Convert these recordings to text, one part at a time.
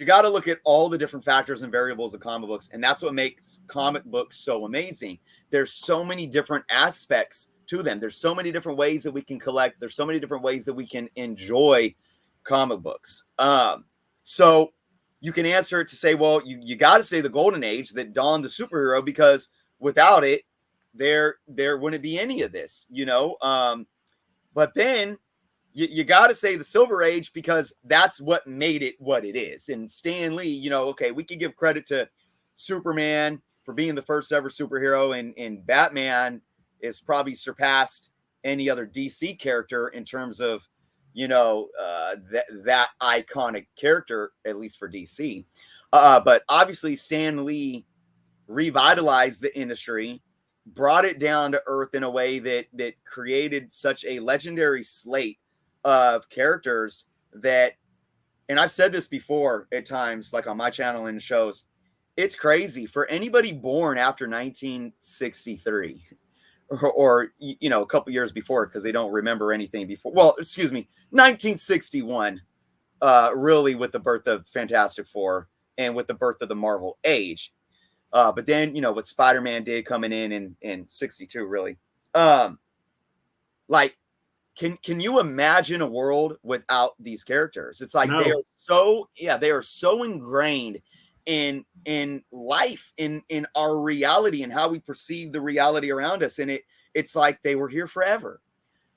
you got to look at all the different factors and variables of comic books, and that's what makes comic books so amazing. There's so many different aspects to them. There's so many different ways that we can collect. There's so many different ways that we can enjoy comic books. So you can answer it to say, well, you got to say the golden age that dawned the superhero, because without it, there wouldn't be any of this, but then you got to say the silver age, because that's what made it what it is. And Stan Lee, okay, we could give credit to Superman for being the first ever superhero, and Batman is probably surpassed any other DC character in terms of, that iconic character, at least for DC. But obviously Stan Lee revitalized the industry, brought it down to earth in a way that created such a legendary slate of characters that, and I've said this before at times, like on my channel and shows, it's crazy for anybody born after 1963 or a couple years before, because they don't remember anything before. Well, excuse me, 1961, really, with the birth of Fantastic Four and with the birth of the Marvel age. But then, what Spider-Man did coming in 62, really. Like, can you imagine a world without these characters? It's like, they are so ingrained in life, in our reality, and how we perceive the reality around us. And it's like they were here forever.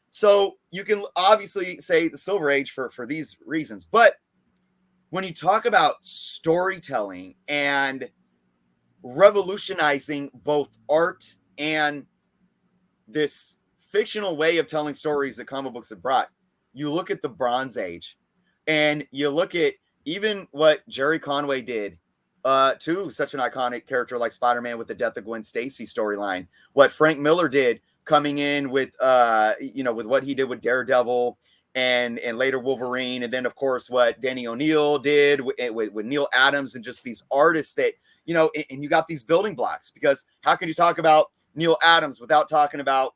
So you can obviously say the Silver Age for these reasons. But when you talk about storytelling and revolutionizing both art and this fictional way of telling stories that comic books have brought, you look at the Bronze Age, and you look at even what Jerry Conway did to such an iconic character like Spider-Man with the death of Gwen Stacy storyline, what Frank Miller did coming in with with what he did with Daredevil and later Wolverine, and then of course what Danny O'Neill did with Neil Adams, and just these artists that, and you got these building blocks, because how can you talk about Neil Adams without talking about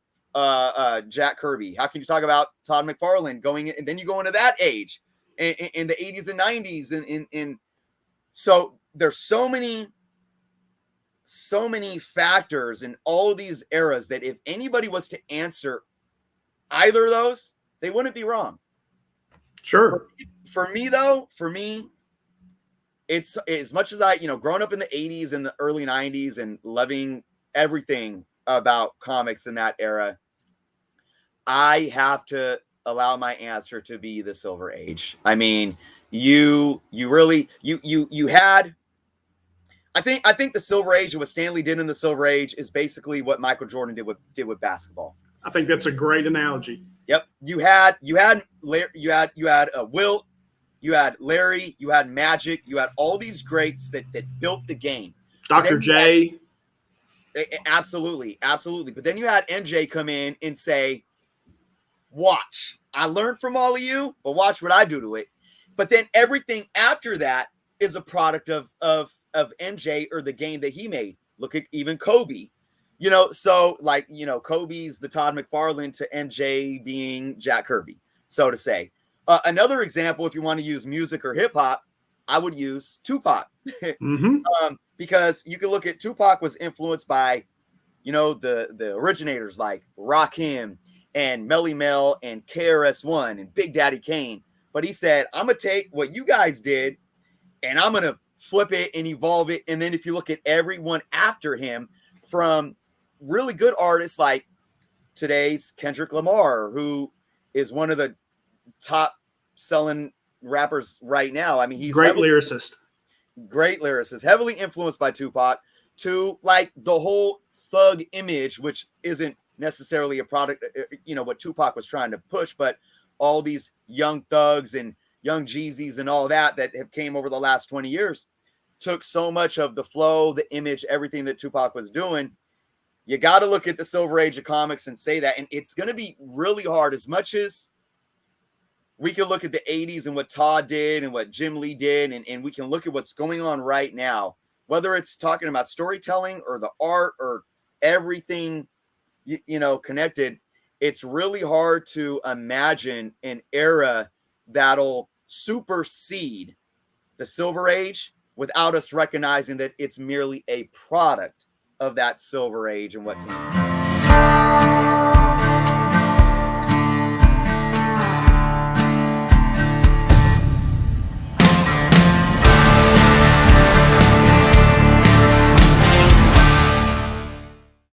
Jack Kirby? How can you talk about Todd McFarlane going in, and then you go into that age in the 80s and 90s, and so there's so many factors in all of these eras that if anybody was to answer either of those, they wouldn't be wrong. Sure. For me, it's as much as I, growing up in the 80s and the early 90s and loving everything about comics in that era, I have to allow my answer to be the Silver Age. I mean, you had, I think the Silver Age and what Stan Lee did in the Silver Age is basically what Michael Jordan did with basketball. I think that's a great analogy. Yep. You had Wilt, you had Larry, you had Magic, you had all these greats that built the game. Dr. J. Absolutely. But then you had MJ come in and say, watch, I learned from all of you, but watch what I do to it. But then everything after that is a product of MJ or the game that he made. Look at even Kobe. So like, Kobe's the Todd McFarlane to MJ being Jack Kirby, so to say. Another example, if you want to use music or hip hop, I would use Tupac. Because you can look at Tupac was influenced by, the originators like Rakim and Melly Mel and KRS-One and Big Daddy Kane. But he said, I'm going to take what you guys did and I'm going to flip it and evolve it. And then if you look at everyone after him, from really good artists like today's Kendrick Lamar, who is one of the top selling rappers right now. I mean, he's great lyricist, heavily influenced by Tupac, to like the whole thug image, which isn't necessarily a product, what Tupac was trying to push, but all these young thugs and young Jeezys and all that have came over the last 20 years took so much of the flow, the image, everything that Tupac was doing. You got to look at the Silver Age of comics and say that. And it's going to be really hard, as much as we can look at the 80s and what Todd did and what Jim Lee did. And we can look at what's going on right now, whether it's talking about storytelling or the art or everything, connected. It's really hard to imagine an era that'll supersede the Silver Age without us recognizing that it's merely a product of that Silver Age and what came.